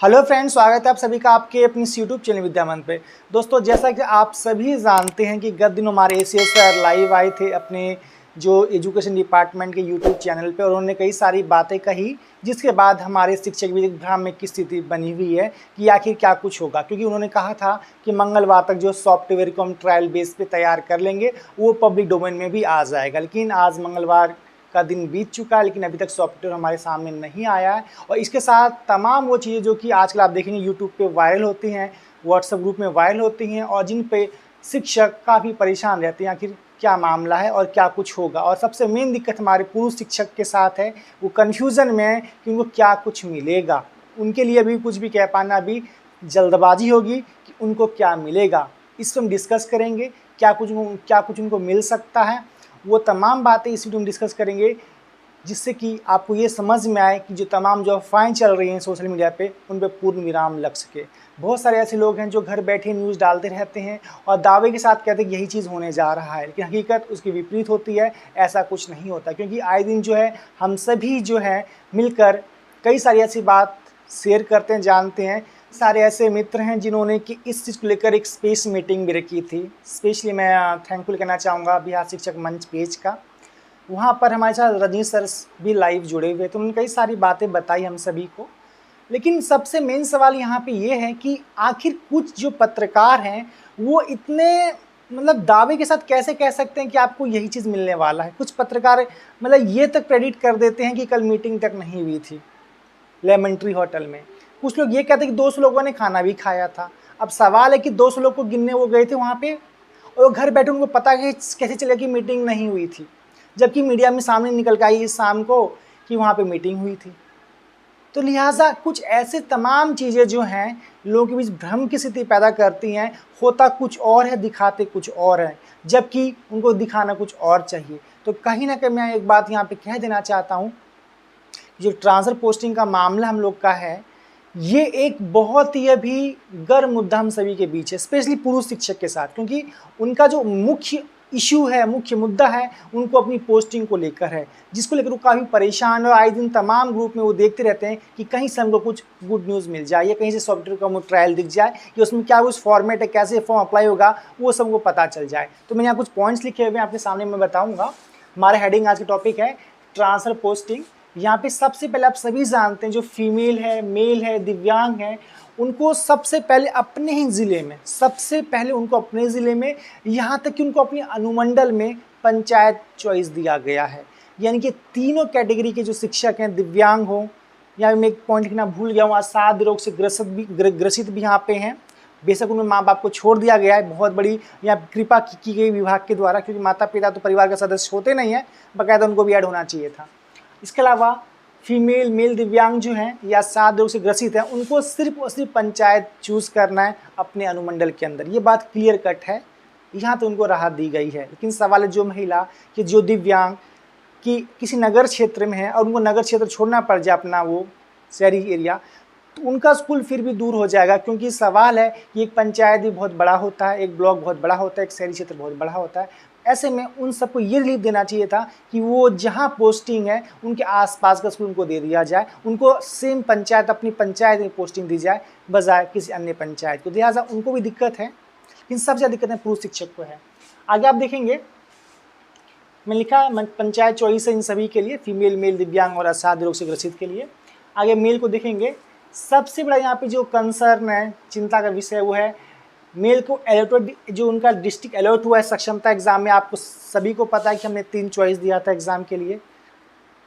Hello friends, स्वागत है आप सभी का आपके अपनी यूट्यूब चैनल विद्यामंत पे। दोस्तों, जैसा कि आप सभी जानते हैं कि गत दिनों हमारे एसीएस सर लाइव आए थे अपने जो एजुकेशन डिपार्टमेंट के यूट्यूब चैनल पे, और उन्होंने कई सारी बातें कही, जिसके बाद हमारे शिक्षक भी भ्रम की स्थिति बनी हुई है कि आखिर क्या कुछ होगा। क्योंकि उन्होंने कहा था कि मंगलवार तक जो सॉफ्टवेयर को हम ट्रायल बेस पे तैयार कर लेंगे वो पब्लिक डोमेन में भी आ जाएगा। लेकिन आज मंगलवार का दिन बीत चुका है, लेकिन अभी तक सॉफ्टवेयर हमारे सामने नहीं आया है। और इसके साथ तमाम वो चीज़ें जो कि आजकल आप देखेंगे यूट्यूब पे वायरल होती हैं, व्हाट्सएप ग्रुप में वायरल होती हैं, और जिन पे शिक्षक काफ़ी परेशान रहते हैं आखिर क्या मामला है और क्या कुछ होगा। और सबसे मेन दिक्कत हमारे पूर्व शिक्षक के साथ है, वो कन्फ्यूज़न में है कि उनको क्या कुछ मिलेगा। उनके लिए अभी कुछ भी कह पाना अभी जल्दबाजी होगी कि उनको क्या मिलेगा। इस पर हम डिस्कस करेंगे क्या कुछ उनको मिल सकता है। वो तमाम बातें इस वीडियो में डिस्कस करेंगे, जिससे कि आपको ये समझ में आए कि जो तमाम जो अफवाहें चल रही हैं सोशल मीडिया पे, उन पे पूर्ण विराम लग सके। बहुत सारे ऐसे लोग हैं जो घर बैठे न्यूज़ डालते रहते हैं और दावे के साथ कहते हैं कि यही चीज़ होने जा रहा है, लेकिन हकीकत उसकी विपरीत होती है। ऐसा कुछ नहीं होता, क्योंकि आए दिन जो है हम सभी जो है मिलकर कई सारी ऐसी बात शेयर करते हैं, जानते हैं। सारे ऐसे मित्र हैं जिन्होंने कि इस चीज़ को लेकर एक स्पेस मीटिंग भी रखी थी। स्पेशली मैं थैंकफुल कहना चाहूँगा बिहार शिक्षक मंच पेज का। वहाँ पर हमारे साथ रजनीश सर भी लाइव जुड़े हुए थे, उन्होंने कई सारी बातें बताई हम सभी को। लेकिन सबसे मेन सवाल यहाँ पे ये है कि आखिर कुछ जो पत्रकार हैं वो इतने दावे के साथ कैसे कह सकते हैं कि आपको यही चीज़ मिलने वाला है। कुछ पत्रकार ये तक प्रेडिक्ट कर देते हैं कि कल मीटिंग तक नहीं हुई थी लेमन ट्री होटल में। कुछ लोग ये कहते हैं कि 200 लोगों ने खाना भी खाया था। अब सवाल है कि 200 लोग को गिनने वो गए थे वहाँ पे, और घर बैठे उनको पता है कैसे चलेगा कि मीटिंग नहीं हुई थी, जबकि मीडिया में सामने निकल के आई इस शाम को कि वहाँ पे मीटिंग हुई थी। तो लिहाजा कुछ ऐसे तमाम चीज़ें जो हैं लोगों के बीच भ्रम की स्थिति पैदा करती हैं। होता कुछ और है, दिखाते कुछ और है, जबकि उनको दिखाना कुछ और चाहिए। तो कहीं ना कहीं मैं एक बात यहाँ पे कह देना चाहता हूँ, जो ट्रांसफर पोस्टिंग का मामला हम लोग का है, ये एक बहुत ही अभी गर्म मुद्दा हम सभी के बीच है, स्पेशली पूर्व शिक्षक के साथ। क्योंकि उनका जो मुख्य इशू है, मुख्य मुद्दा है, उनको अपनी पोस्टिंग को लेकर है, जिसको लेकर वो काफ़ी परेशान है। और आए दिन तमाम ग्रुप में वो देखते रहते हैं कि कहीं से हमको कुछ गुड न्यूज़ मिल जाए, या कहीं से सॉफ्टवेयर का ट्रायल दिख जाए, कि उसमें क्या उस फॉर्मेट है, कैसे फॉर्म अप्लाई होगा, वो सबको पता चल जाए। तो मैंने यहाँ कुछ पॉइंट्स लिखे हुए हैं आपके सामने, मैं बताऊँगा। हमारा हेडिंग आज का टॉपिक है ट्रांसफर पोस्टिंग। यहाँ पे सबसे पहले आप सभी जानते हैं जो फीमेल है, मेल है, दिव्यांग है, उनको सबसे पहले अपने ही ज़िले में, यहाँ तक कि उनको अपने अनुमंडल में पंचायत चॉइस दिया गया है। यानी कि तीनों कैटेगरी के जो शिक्षक हैं, दिव्यांग हो, या मैं एक पॉइंट लिखना भूल गया हूँ, असाध्य रोग से ग्रसित भी यहाँ पे हैं। बेशक उनमें माँ बाप को छोड़ दिया गया है, बहुत बड़ी यहाँ कृपा की गई विभाग के द्वारा, क्योंकि माता पिता तो परिवार का सदस्य होते नहीं है, बाकायदा उनको भी ऐड होना चाहिए था। इसके अलावा फीमेल, मेल, दिव्यांग जो हैं या सात रोग से ग्रसित हैं, उनको सिर्फ और सिर्फ पंचायत चूज़ करना है अपने अनुमंडल के अंदर। ये बात क्लियर कट है, यहाँ तो उनको राहत दी गई है। लेकिन सवाल है जो महिला कि जो दिव्यांग कि किसी नगर क्षेत्र में है और उनको नगर क्षेत्र छोड़ना पड़ जाए अपना वो शहरी एरिया, तो उनका स्कूल फिर भी दूर हो जाएगा। क्योंकि सवाल है कि एक पंचायत भी बहुत बड़ा होता है, एक ब्लॉक बहुत बड़ा होता है, एक शहरी क्षेत्र बहुत बड़ा होता है। ऐसे में उन सबको ये रिलीफ देना चाहिए था कि वो जहाँ पोस्टिंग है उनके आसपास का स्कूल उनको दे दिया जाए, उनको सेम पंचायत, अपनी पंचायत में पोस्टिंग दी जाए बजाय किसी अन्य पंचायत को। लिहाजा उनको भी दिक्कत है, लेकिन सबसे ज़्यादा दिक्कत है पूर्व शिक्षक को है। आगे आप देखेंगे मैं लिखा पंचायत चॉइस है इन सभी के लिए, फीमेल, मेल, दिव्यांग और असाध्य रोग से ग्रसित के लिए। आगे मेल को देखेंगे, सबसे बड़ा यहाँ पे जो कंसर्न है, चिंता का विषय, वो है मेल को अलॉटेड, जो उनका डिस्ट्रिक्ट अलॉट हुआ है सक्षमता एग्जाम में। आपको सभी को पता है कि हमने 3 चॉइस दिया था एग्ज़ाम के लिए,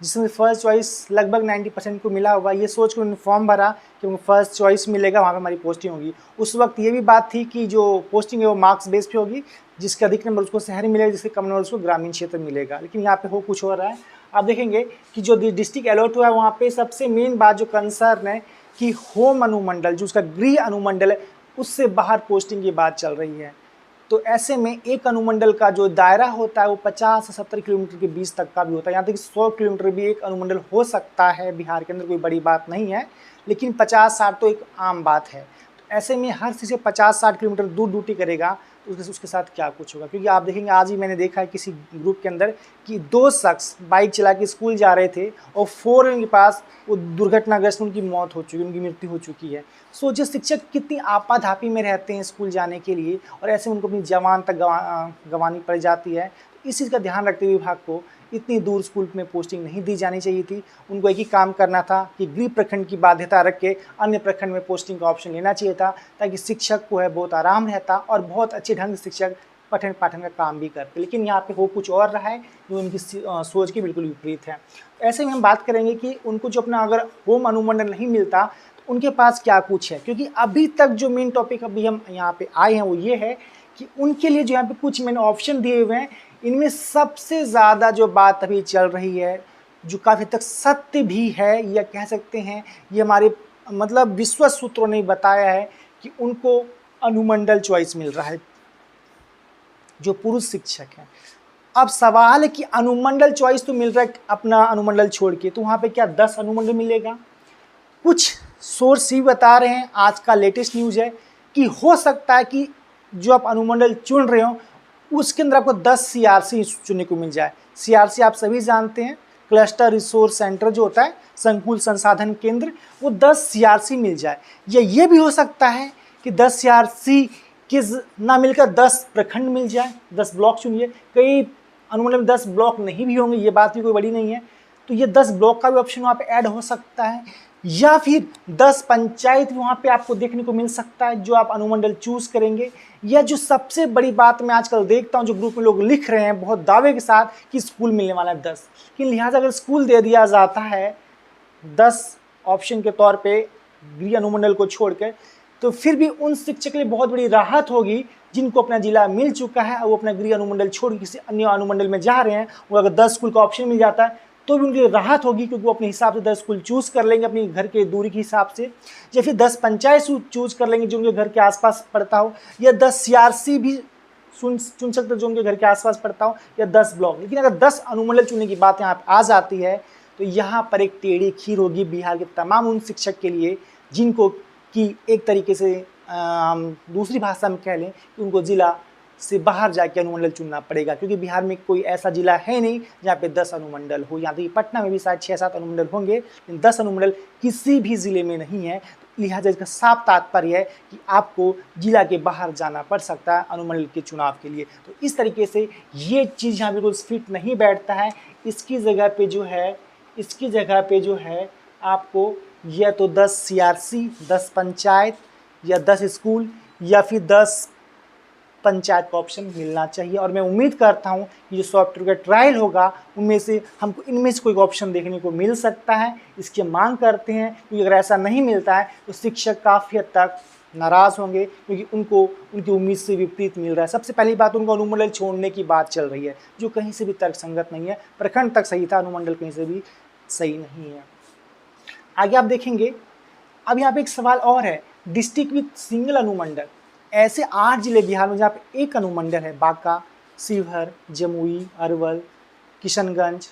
जिसमें फर्स्ट चॉइस लगभग 90% को मिला हुआ। ये सोच कर उन्होंने फॉर्म भरा कि उनको फर्स्ट चॉइस मिलेगा, वहाँ पे हमारी पोस्टिंग होगी। उस वक्त ये भी बात थी कि जो पोस्टिंग है वो मार्क्स बेस पे होगी, जिसके अधिक नंबर उसको शहर मिलेगा, जिसके कम नंबर उसको ग्रामीण क्षेत्र मिलेगा। लेकिन यहाँ पे हो कुछ हो रहा है। आप देखेंगे कि जो डिस्ट्रिक्ट अलॉट हुआ है वहाँ पे सबसे मेन बात जो कंसर्न है कि होम अनुमंडल, जो उसका गृह अनुमंडल है, उससे बाहर पोस्टिंग की बात चल रही है। तो ऐसे में एक अनुमंडल का जो दायरा होता है वो 50 से 70 किलोमीटर के बीच तक का भी होता है। यहाँ तक कि 100 किलोमीटर भी एक अनुमंडल हो सकता है बिहार के अंदर, कोई बड़ी बात नहीं है। लेकिन 50-60 तो एक आम बात है। तो ऐसे में हर चीज़ से 50-60 किलोमीटर दूर ड्यूटी करेगा तो उसके साथ क्या कुछ होगा। क्योंकि आप देखेंगे आज ही मैंने देखा है किसी ग्रुप के अंदर कि 2 शख्स बाइक चला के स्कूल जा रहे थे और फ़ौरन के पास वो दुर्घटनाग्रस्त उनकी मौत हो चुकी, उनकी मृत्यु हो चुकी है। सोचिए शिक्षक कितनी आपाधापी में रहते हैं स्कूल जाने के लिए और ऐसे उनको अपनी जान तक गंवानी पड़ जाती है। तो इस चीज़ का ध्यान रखते हुए विभाग को इतनी दूर स्कूल में पोस्टिंग नहीं दी जानी चाहिए थी। उनको एक ही काम करना था कि गृह प्रखंड की बाध्यता रख के अन्य प्रखंड में पोस्टिंग का ऑप्शन लेना चाहिए था, ताकि शिक्षक को है बहुत आराम रहता और बहुत अच्छे ढंग से शिक्षक पठन पाठन का काम भी करते। लेकिन यहाँ पे हो कुछ और रहा है जो उनकी सोच के बिल्कुल विपरीत है। ऐसे में हम बात करेंगे कि उनको जो अपना अगर होम अनुमंडल नहीं मिलता तो उनके पास क्या कुछ है। क्योंकि अभी तक जो मेन टॉपिक अभी हम यहाँ पे आए हैं वो ये है कि उनके लिए जो यहाँ पे कुछ मैंने ऑप्शन दिए हुए हैं, इनमें सबसे ज़्यादा जो बात अभी चल रही है, जो काफ़ी तक सत्य भी है या कह सकते हैं ये हमारे मतलब विश्वस्त सूत्रों ने बताया है कि उनको अनुमंडल चॉइस मिल रहा है जो पुरुष शिक्षक हैं। अब सवाल है कि अनुमंडल चॉइस तो मिल रहा है अपना अनुमंडल छोड़ के, तो वहाँ पे क्या 10 अनुमंडल मिलेगा। कुछ सोर्स ही बता रहे हैं, आज का लेटेस्ट न्यूज़ है कि हो सकता है कि जो आप अनुमंडल चुन रहे हो उसके अंदर आपको 10 CRC चुनने को मिल जाए। CRC आप सभी जानते हैं, क्लस्टर रिसोर्स सेंटर जो होता है, संकुल संसाधन केंद्र, वो 10 CRC मिल जाए। या ये भी हो सकता है कि 10 CRC के ना मिलकर 10 प्रखंड मिल जाए, 10 ब्लॉक चुनिए। कई अनुमंडल में 10 ब्लॉक नहीं भी होंगे, ये बात भी कोई बड़ी नहीं है, तो ये 10 ब्लॉक का भी ऑप्शन वहाँ पे ऐड हो सकता है। या फिर 10 पंचायत वहाँ पे आपको देखने को मिल सकता है जो आप अनुमंडल चूज़ करेंगे। या जो सबसे बड़ी बात मैं आजकल देखता हूँ जो ग्रुप में लोग लिख रहे हैं बहुत दावे के साथ कि स्कूल मिलने वाला है 10, कि लिहाजा अगर स्कूल दे दिया जाता है 10 ऑप्शन के तौर पे गृह अनुमंडल को छोड़कर, तो फिर भी उन शिक्षक के लिए बहुत बड़ी राहत होगी जिनको अपना जिला मिल चुका है और वो अपना गृह अनुमंडल छोड़ किसी अन्य अनुमंडल में जा रहे हैं। वो अगर 10 स्कूल का ऑप्शन मिल जाता है तो भी उनके लिए राहत होगी, क्योंकि वो अपने हिसाब से 10 स्कूल चूज़ कर लेंगे अपनी घर के दूरी के हिसाब से, या फिर 10 पंचायत चूज़ कर लेंगे जो उनके घर के आसपास पड़ता हो, या 10 CRC भी चुन सकते जो उनके घर के आसपास पड़ता हो, या 10 ब्लॉक। लेकिन अगर 10 अनुमंडल चुनने की बात यहाँ पर आ जाती है तो यहाँ पर एक टेढ़ी खीर होगी बिहार के तमाम उन शिक्षक के लिए जिनको कि एक तरीके से दूसरी भाषा में कह लें कि उनको ज़िला से बाहर जाके अनुमंडल चुनना पड़ेगा। क्योंकि बिहार में कोई ऐसा जिला है नहीं जहाँ पे 10 अनुमंडल हो। यहाँ तो पटना में भी शायद 6-7 अनुमंडल होंगे, लेकिन 10 अनुमंडल किसी भी ज़िले में नहीं है। तो लिहाजा इसका साफ तात्पर्य है कि आपको जिला के बाहर जाना पड़ सकता है अनुमंडल के चुनाव के लिए। तो इस तरीके से ये चीज़ यहाँ बिल्कुल फिट नहीं बैठता है। इसकी जगह पे जो है आपको या तो 10 CRC, 10 पंचायत या 10 स्कूल या फिर 10 पंचायत का ऑप्शन मिलना चाहिए। और मैं उम्मीद करता हूं कि जो सॉफ्टवेयर का ट्रायल होगा उनमें से हमको इनमें से कोई ऑप्शन देखने को मिल सकता है, इसकी मांग करते हैं। क्योंकि अगर ऐसा नहीं मिलता है तो शिक्षक काफ़ी हद तक नाराज़ होंगे, क्योंकि उनको उनकी उम्मीद से विपरीत मिल रहा है। सबसे पहली बात, उनको अनुमंडल छोड़ने की बात चल रही है जो कहीं से भी तर्कसंगत नहीं है। प्रखंड तक सही था, अनुमंडल कहीं से भी सही नहीं है। आगे आप देखेंगे, अब यहाँ पे एक सवाल और है, डिस्ट्रिक्ट विथ सिंगल अनुमंडल। ऐसे 8 जिले बिहार में जहाँ पे एक अनुमंडल है, बांका, शिवहर, जमुई, अरवल, किशनगंज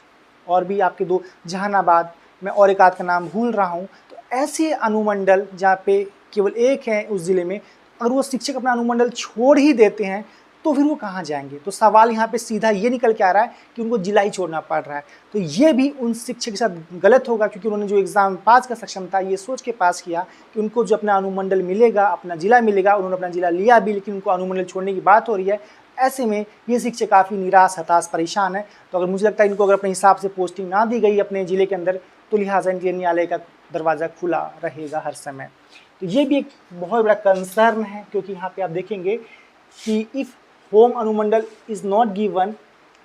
और भी आपके 2 जहानाबाद, मैं और एक आध का नाम भूल रहा हूँ। तो ऐसे अनुमंडल जहाँ पे केवल एक है उस ज़िले में, अगर वो शिक्षक अपना अनुमंडल छोड़ ही देते हैं तो फिर वो कहाँ जाएंगे। तो सवाल यहाँ पे सीधा ये निकल के आ रहा है कि उनको जिला ही छोड़ना पड़ रहा है। तो ये भी उन शिक्षक के साथ गलत होगा, क्योंकि उन्होंने जो एग्ज़ाम पास का सक्षम था ये सोच के पास किया कि उनको जो अपना अनुमंडल मिलेगा, अपना जिला मिलेगा। उन्होंने अपना जिला लिया भी, लेकिन उनको अनुमंडल छोड़ने की बात हो रही है। ऐसे में ये शिक्षक काफ़ी निराश, हताश, परेशान है। तो अगर मुझे लगता है इनको अगर अपने हिसाब से पोस्टिंग ना दी गई अपने ज़िले के अंदर, तो लिहाजा इनके लिए न्यायालय का दरवाज़ा खुला रहेगा हर समय। तो ये भी एक बहुत बड़ा कंसर्न है, क्योंकि यहाँ पर आप देखेंगे कि इफ़ होम अनुमंडल is not given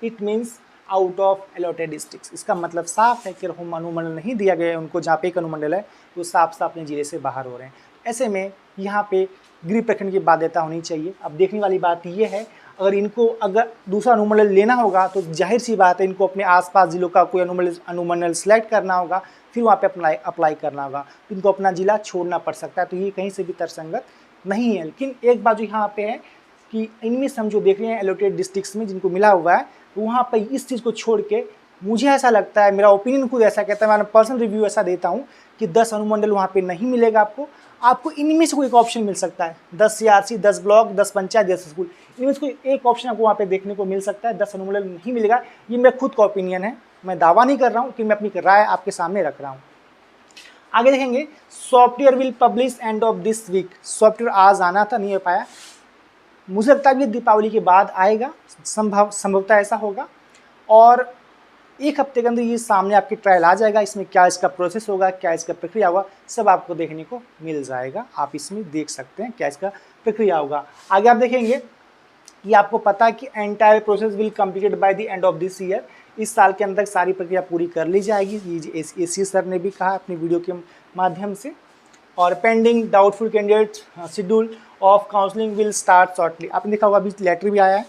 it means out of allotted districts. इसका मतलब साफ है कि होम अनुमंडल नहीं दिया गया है उनको, जहाँ पे एक अनुमंडल है वो साफ साफ अपने जिले से बाहर हो रहे हैं। ऐसे में यहाँ पे गृह प्रखंड की बाध्यता होनी चाहिए। अब देखने वाली बात ये है, अगर दूसरा अनुमंडल लेना होगा तो जाहिर सी बात है इनको अपने आसपास जिलों का कोई अनुमंडल सेलेक्ट करना होगा, फिर वहाँ पे अप्लाई करना होगा। तो इनको अपना जिला छोड़ना पड़ सकता है। तो ये कहीं से भी तर्कसंगत नहीं है। लेकिन एक बात जो यहाँ पे है कि इनमें से हम जो देख रहे हैं एलोटेड डिस्ट्रिक्ट्स में जिनको मिला हुआ है, तो वहाँ पर इस चीज़ को छोड़ के मुझे ऐसा लगता है, मेरा ओपिनियन खुद ऐसा कहता है, मैं पर्सनल रिव्यू ऐसा देता हूँ कि 10 अनुमंडल वहाँ पे नहीं मिलेगा आपको इनमें से कोई एक ऑप्शन मिल सकता है। 10 सीआरसी, 10 ब्लॉक, 10 पंचायत, 10 स्कूल, इनमें से कोई एक ऑप्शन आपको वहाँ पे देखने को मिल सकता है। 10 अनुमंडल नहीं मिलेगा, ये मेरा खुद का ओपिनियन है, मैं दावा नहीं कर रहा हूँ कि मैं अपनी राय आपके सामने रख रहा हूँ। आगे देखेंगे, software will publish end of this week. Software आज आना था, नहीं हो पाया, मुझे लगता है कि दीपावली के बाद आएगा, संभवतः ऐसा होगा, और एक हफ्ते के अंदर ये सामने आपकी ट्रायल आ जाएगा। इसमें क्या इसका प्रोसेस होगा, क्या इसका प्रक्रिया होगा, सब आपको देखने को मिल जाएगा। आप इसमें देख सकते हैं क्या इसका प्रक्रिया होगा। आगे आप देखेंगे कि आपको पता है कि entire process will completed by the end of this year. इस साल के अंदर सारी प्रक्रिया पूरी कर ली जाएगी, ये एसी सर ने भी कहा अपनी वीडियो के माध्यम से। और pending doubtful candidate schedule of counselling will start shortly. आपने देखा होगा अभी लेटर भी आया है,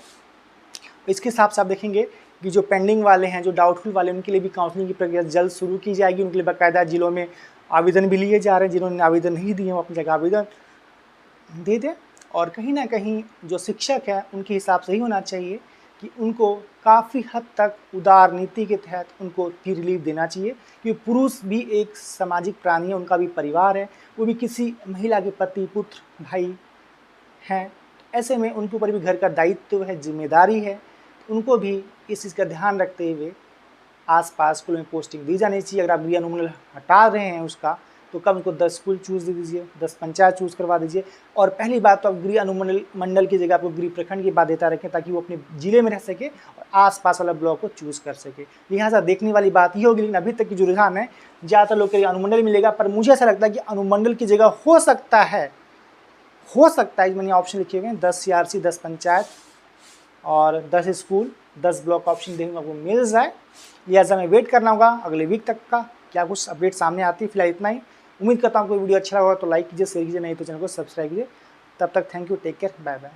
इसके हिसाब से आप देखेंगे कि जो पेंडिंग वाले हैं, जो डाउटफुल वाले, उनके लिए भी काउंसलिंग की प्रक्रिया जल्द शुरू की जाएगी। उनके लिए बाकायदा जिलों में आवेदन भी लिए जा रहे हैं। जिन्होंने आवेदन नहीं दिए वो अपनी जगह आवेदन दे दें। और कहीं ना कहीं जो शिक्षक है उनके हिसाब से ही होना चाहिए कि उनको काफ़ी हद तक उदार नीति के तहत उनको भी रिलीफ देना चाहिए, क्योंकि पुरुष भी एक सामाजिक प्राणी है, उनका भी परिवार है, वो भी किसी महिला के पति, पुत्र, भाई हैं। ऐसे में उनके ऊपर भी घर का दायित्व है, जिम्मेदारी है। उनको भी इस चीज़ का ध्यान रखते हुए आसपास स्कूल में पोस्टिंग दी जानी चाहिए। अगर आप गृह अनुमंडल हटा रहे हैं उसका, तो कम उनको 10 स्कूल चूज़ दे दीजिए, 10 पंचायत चूज़ करवा दीजिए। और पहली बात तो आप गृह अनुमंडल की जगह आपको गृह प्रखंड की बाध्यता रखें, ताकि वो अपने ज़िले में रह सके और आसपास वाला ब्लॉक को चूज़ कर सके। लिहाजा देखने वाली बात ये होगी। लेकिन अभी तक की जो रुझान है, ज़्यादातर लोग के अनुमंडल मिलेगा, पर मुझे ऐसा लगता है कि अनुमंडल की जगह हो सकता है मैंने ऑप्शन लिखे हुए हैं, 10 सीआरसी, 10 पंचायत और 10 स्कूल, 10 ब्लॉक ऑप्शन देखने को मिल जाए। लिहाजा हमें वेट करना होगा अगले वीक तक का, क्या कुछ अपडेट सामने आती है। फिलहाल इतना ही। उम्मीद करता हूँ कोई वीडियो अच्छा लगा तो लाइक कीजिए, शेयर कीजिए, नहीं तो चैनल को सब्सक्राइब कीजिए। तब तक thank you, take care, bye bye.